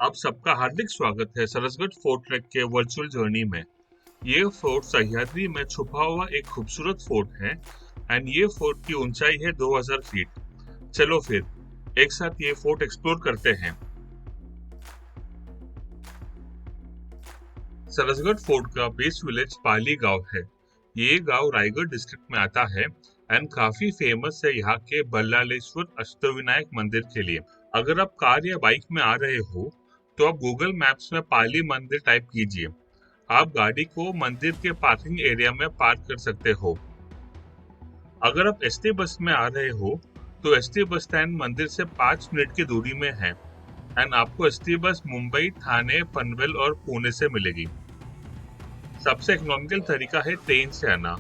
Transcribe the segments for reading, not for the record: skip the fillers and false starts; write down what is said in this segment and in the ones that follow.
आप सबका हार्दिक स्वागत है सरसगढ़ फोर्ट ट्रैक के वर्चुअल जर्नी में। ये फोर्ट सह्याद्री में छुपा हुआ एक खूबसूरत फोर्ट है एंड ये फोर्ट की ऊंचाई है 2000 फीट। चलो फिर एक साथ ये फोर्ट एक्सप्लोर करते हैं। सरसगढ़ फोर्ट का बेस विलेज पाली गांव है। ये गांव रायगढ़ डिस्ट्रिक्ट में आता है एंड काफी फेमस है यहाँ के बल्लालेश्वर अष्टविनायक मंदिर के लिए। अगर आप कार या बाइक में आ रहे हो तो आप गूगल मैप्स में पाली मंदिर टाइप कीजिए। आप गाड़ी को मंदिर के पार्किंग एरिया में पार्क कर सकते हो। अगर आप एसटी बस में आ रहे हो तो एसटी बस स्टैंड मंदिर से 5 मिनट की दूरी में है एंड आपको एसटी बस मुंबई, ठाणे, पनवेल और पुणे से मिलेगी। सबसे इकोनॉमिकल तरीका है ट्रेन से आना।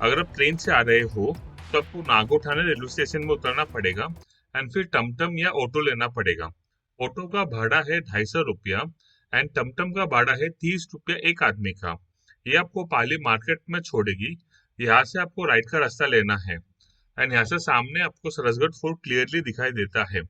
अगर आप ट्रेन से आ रहे हो तो आपको नागोठाणे रेलवे स्टेशन में उतरना पड़ेगा एंड फिर टमटम या ऑटो लेना पड़ेगा। ऑटो का भाड़ा है 250 रुपया एंड टमटम का भाड़ा है 30 रुपया एक आदमी का। ये आपको पाली मार्केट में छोड़ेगी। यहाँ से आपको राइट का रास्ता लेना है एंड यहाँ से सामने आपको सरसगढ़ फोर्ट क्लियरली दिखाई देता है।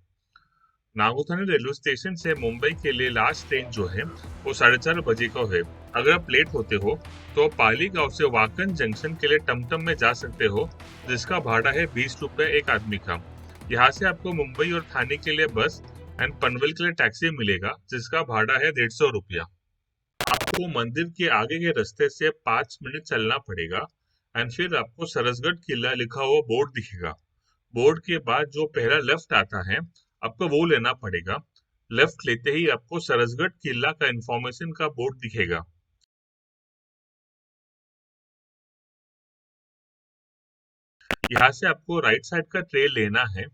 नागोथानी रेलवे स्टेशन से मुंबई के लिए लास्ट ट्रेन जो है वो 4:30 बजे का है। अगर आप लेट होते हो तो आप पाली गांव से वाकन जंक्शन के लिए टमटम में जा सकते हो, जिसका भाड़ा है 20 रुपए एक आदमी का। यहाँ से आपको मुंबई और ठाणे के लिए बस एंड पनवेल के लिए टैक्सी मिलेगा, जिसका भाड़ा है 150 रुपया। आपको मंदिर के आगे के रास्ते से 5 मिनट चलना पड़ेगा एंड फिर आपको सरसगढ़ किला लिखा हुआ बोर्ड दिखेगा। बोर्ड के बाद जो पहला लेफ्ट आता है आपको वो लेना पड़ेगा। लेफ्ट लेते ही आपको सरसगढ़ किला का इंफॉर्मेशन का बोर्ड दिखेगा। यहाँ से आपको राइट साइड का ट्रेल लेना है।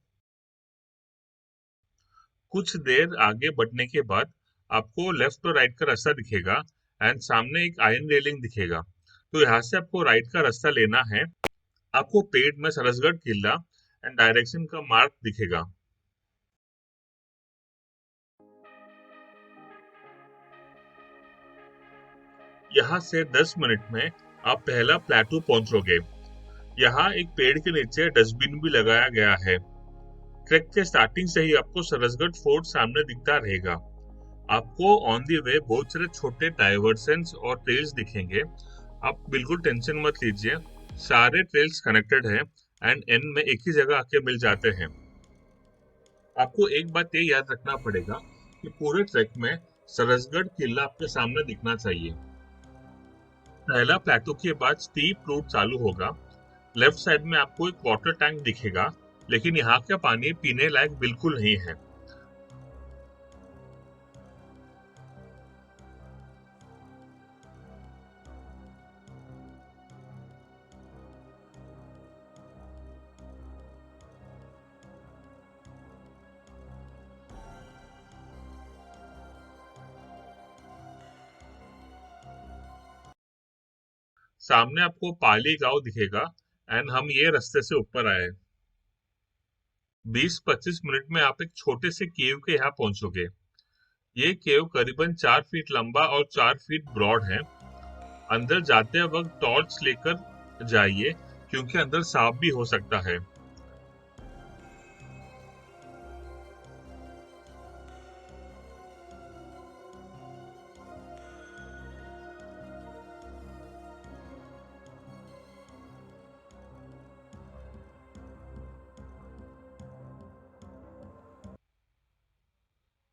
कुछ देर आगे बढ़ने के बाद आपको लेफ्ट और राइट का रास्ता दिखेगा एंड सामने एक आयरन रेलिंग दिखेगा। तो यहाँ से आपको राइट का रास्ता लेना है। आपको पेड़ में सरसगढ़ किला एंड डायरेक्शन का मार्क दिखेगा। यहाँ से 10 मिनट में आप पहला प्लेटू पहुंचोगे। यहाँ एक पेड़ के नीचे डस्टबिन भी लगाया गया है। ट्रैक के स्टार्टिंग से ही आपको सरसगढ़ फोर्ट सामने दिखता रहेगा। आपको ऑन दी वे बहुत सारे छोटे डाइवर्सेंस और ट्रेल्स दिखेंगे। आप बिल्कुल टेंशन मत लीजिए, सारे ट्रेल्स कनेक्टेड हैं एंड एंड में एक ही जगह आके मिल जाते हैं। आपको एक बात ये याद रखना पड़ेगा कि पूरे ट्रैक में सरसगढ़ किला आपके सामने दिखना चाहिए। पहला प्लेटो के बाद स्टीप रूट चालू होगा। लेफ्ट साइड में आपको एक वाटर टैंक दिखेगा, लेकिन यहाँ का पानी पीने लायक बिल्कुल नहीं है। सामने आपको पाली गांव दिखेगा एंड हम ये रास्ते से ऊपर आए। 20-25 मिनट में आप एक छोटे से केव के यहाँ पहुंचोगे। ये केव करीबन 4 फीट लंबा और 4 फीट ब्रॉड है। अंदर जाते वक्त टॉर्च लेकर जाइए, क्योंकि अंदर सांप भी हो सकता है।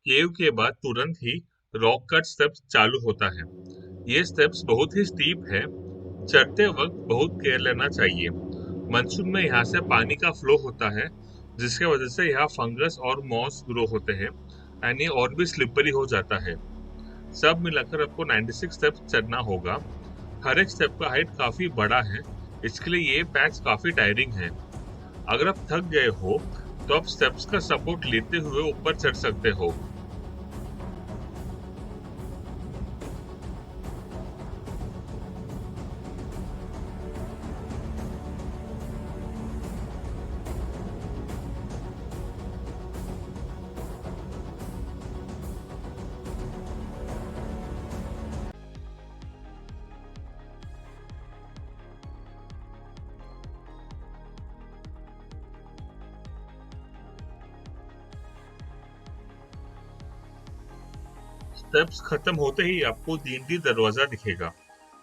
केव के बाद तुरंत ही रॉक कट स्टेप्स चालू होता है। ये स्टेप्स बहुत ही स्टीप है। चढ़ते वक्त बहुत केयर लेना चाहिए। मानसून में यहाँ से पानी का फ्लो होता है, जिसके वजह से यहाँ फंगस और मॉस ग्रो होते हैं एंड ये और भी स्लिपरी हो जाता है। सब मिलाकर आपको 96 स्टेप्स चढ़ना होगा। हर एक स्टेप का हाइट काफी बड़ा है, इसके लिए ये पैच काफी टायरिंग है। अगर आप थक गए हो तो आप स्टेप्स का सपोर्ट लेते हुए ऊपर चढ़ सकते हो। स्टेप्स खत्म होते ही आपको दींडी दरवाजा दिखेगा।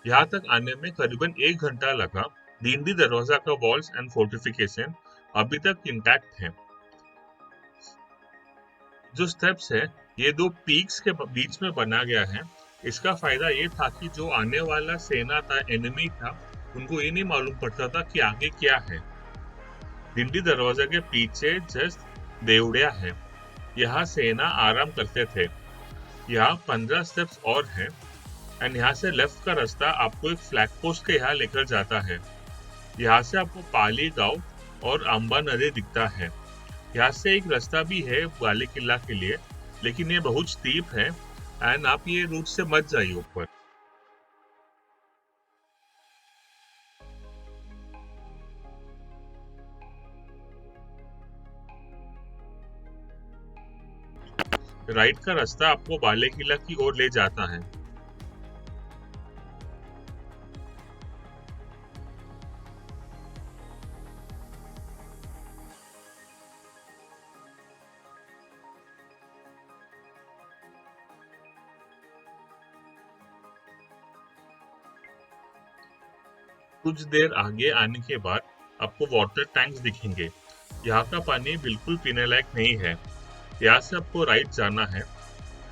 यहाँ तक आने में करीबन 1 घंटा लगा। दींडी दरवाजा का वॉल्स एंड फोर्टिफिकेशन अभी तक इंटैक्ट है। जो स्टेप्स है ये दो पीक्स के बीच में बना गया है। इसका फायदा ये था कि जो आने वाला सेना था, एनिमी था, उनको ये नहीं मालूम पड़ता था कि आगे क्या है। दिंडी दरवाजा के पीछे जस्ट देवड़िया है। यहाँ सेना आराम करते थे। यहाँ 15 स्टेप्स और हैं एंड यहाँ से लेफ्ट का रास्ता आपको एक फ्लैग पोस्ट के यहाँ लेकर जाता है। यहाँ से आपको पाली गांव और अंबा नदी दिखता है। यहाँ से एक रास्ता भी है बाले किला के लिए, लेकिन ये बहुत स्टीप है एंड आप ये रूट से मत जाइए ऊपर। राइट का रास्ता आपको बाले किला की ओर ले जाता है। कुछ देर आगे आने के बाद आपको वाटर टैंक्स दिखेंगे। यहाँ का पानी बिल्कुल पीने लायक नहीं है। यहाँ से आपको राइट जाना है।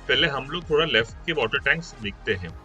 पहले हम लोग थोड़ा लेफ्ट के वाटर टैंक्स देखते हैं।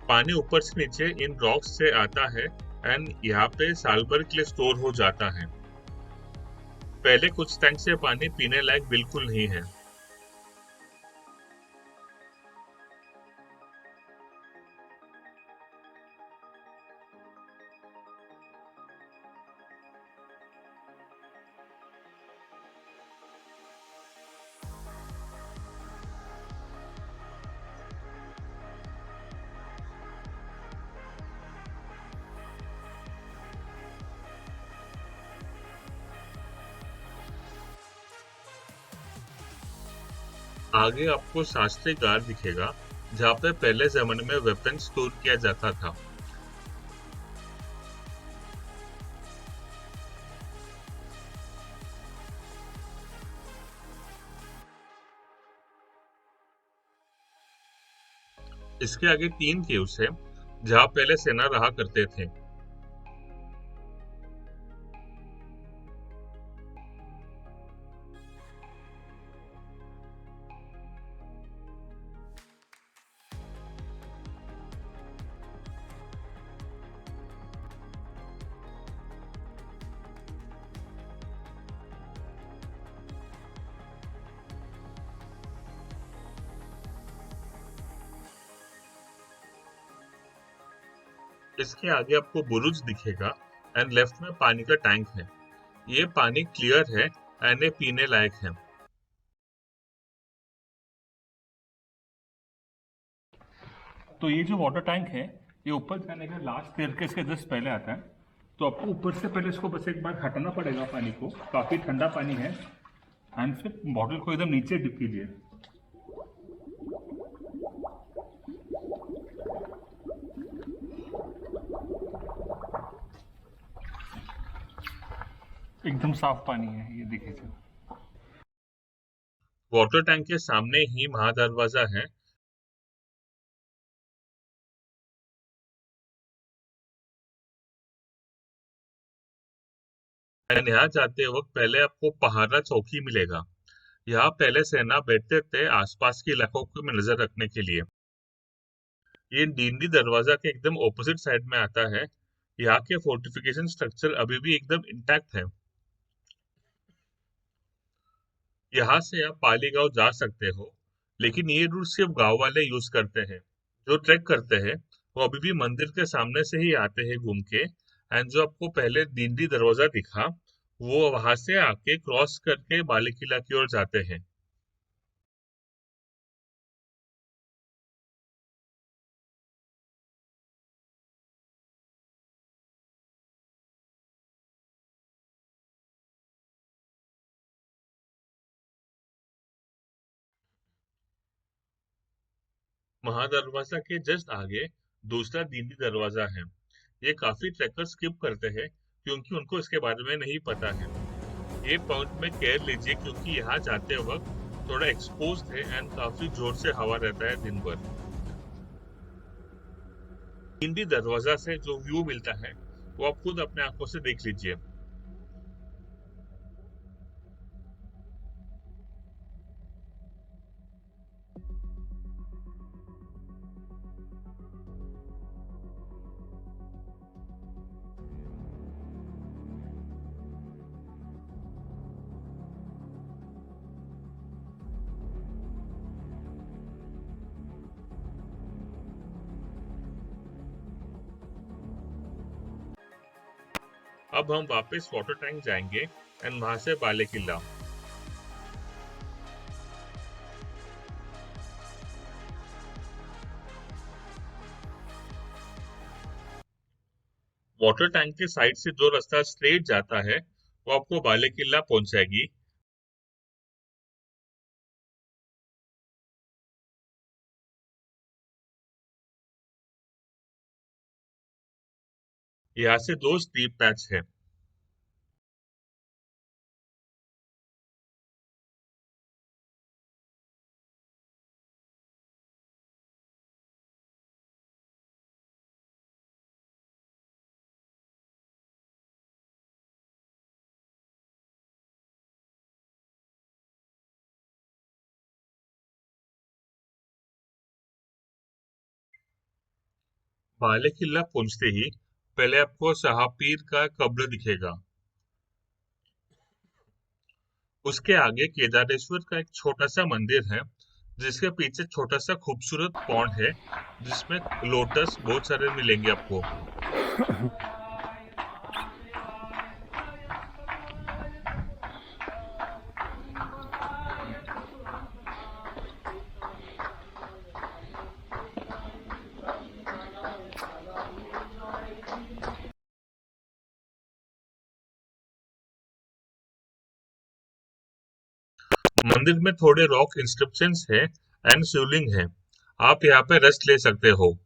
पानी ऊपर से नीचे इन रॉक्स से आता है एंड यहाँ पे साल भर के लिए स्टोर हो जाता है। पहले कुछ टैंक से पानी पीने लायक बिल्कुल नहीं है। आगे आपको शास्त्री गार दिखेगा, जहाँ पे पहले जमाने में वेपन स्टोर किया जाता था। इसके आगे 3 केव्स है, जहाँ पहले सेना रहा करते थे। इसके आगे आपको बुरुज दिखेगा एंड लेफ्ट में पानी का टैंक है। ये पानी क्लियर है एंड ये पीने लायक है। तो ये जो वाटर टैंक है ये ऊपर जाने का लास्ट स्टेयरकेस के जस्ट पहले आता है। तो आपको ऊपर से पहले इसको बस एक बार हटाना पड़ेगा पानी को। काफ़ी ठंडा पानी है एंड फिर बॉटल को एकदम नीचे डिप कीजिए। एकदम साफ पानी है, ये देखिए। वाटर टैंक के सामने ही महादरवाजा है। एंड यहाँ जाते वक्त पहले आपको पहाड़ा चौकी मिलेगा। यहाँ पहले सेना बैठते थे आसपास के इलाकों को में नजर रखने के लिए। ये डींडी दरवाजा के एकदम ऑपोजिट साइड में आता है। यहाँ के फोर्टिफिकेशन स्ट्रक्चर अभी भी एकदम इंटैक्ट है। यहाँ से आप पाली गांव जा सकते हो, लेकिन ये रूट सिर्फ गांव वाले यूज करते हैं। जो ट्रैक करते हैं वो अभी भी मंदिर के सामने से ही आते हैं घूम के। एंड जो आपको पहले डींडी दरवाजा दिखा, वो वहां से आके क्रॉस करके बाले किला की ओर जाते हैं। महादरवाजा के जस्ट आगे दूसरा दीदी दरवाजा है। ये काफी ट्रैकर स्किप करते हैं क्योंकि उनको इसके बारे में नहीं पता है। ये पॉइंट में केयर लीजिए क्योंकि यहाँ जाते वक्त थोड़ा एक्सपोज है एंड काफी जोर से हवा रहता है दिन भर। दीदी दरवाजा से जो व्यू मिलता है वो आप खुद अपने आंखों से देख लीजिए। अब हम वापस वाटर टैंक जाएंगे एंड वहां से बाले किला। वाटर टैंक के साइड से जो रास्ता स्ट्रेट जाता है वो आपको बाले किला पहुंचाएगी। यहाँ से दो स्टीप पैच है। बाले किला पहुंचते ही पहले आपको शाहपीर का कब्र दिखेगा। उसके आगे केदारेश्वर का एक छोटा सा मंदिर है जिसके पीछे छोटा सा खूबसूरत पॉन्ड है जिसमें लोटस बहुत सारे मिलेंगे आपको। मंदिर में थोड़े रॉक इंस्क्रिप्शंस है एंड शिवलिंग है। आप यहाँ पे रेस्ट ले सकते हो।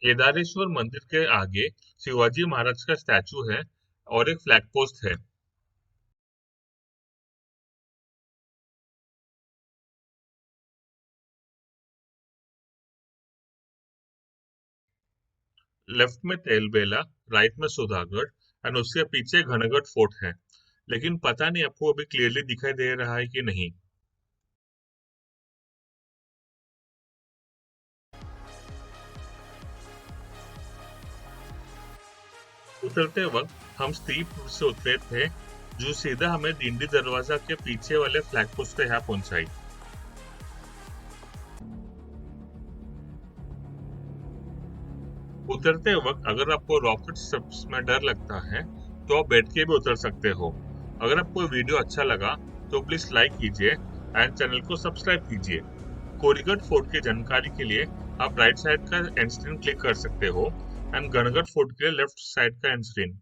केदारेश्वर मंदिर के आगे शिवाजी महाराज का स्टैचू है और एक फ्लैग पोस्ट है। लेफ्ट में तेलबेला, राइट में सुधागढ़ एंड उसके पीछे घनगढ़ फोर्ट है। लेकिन पता नहीं आपको अभी क्लियरली दिखाई दे रहा है कि नहीं। उतरते वक्त हम स्टीप से उतरे थे जो सीधा हमें दिंडी दरवाजा के पीछे वाले फ्लैग पोस्ट पे यहाँ पहुंचाई। उतरते वक्त अगर आपको रॉकेट स्टेप्स में डर लगता है तो आप बैठ के भी उतर सकते हो। अगर आपको वीडियो अच्छा लगा तो प्लीज लाइक कीजिए एंड चैनल को सब्सक्राइब कीजिए। कोरीगढ़ फोर्ट की जानकारी के लिए आप राइट साइड का एंड स्क्रीन क्लिक कर सकते हो एंड गणगढ़ फोर्ट के लिए लेफ्ट साइड का एंड स्क्रीन।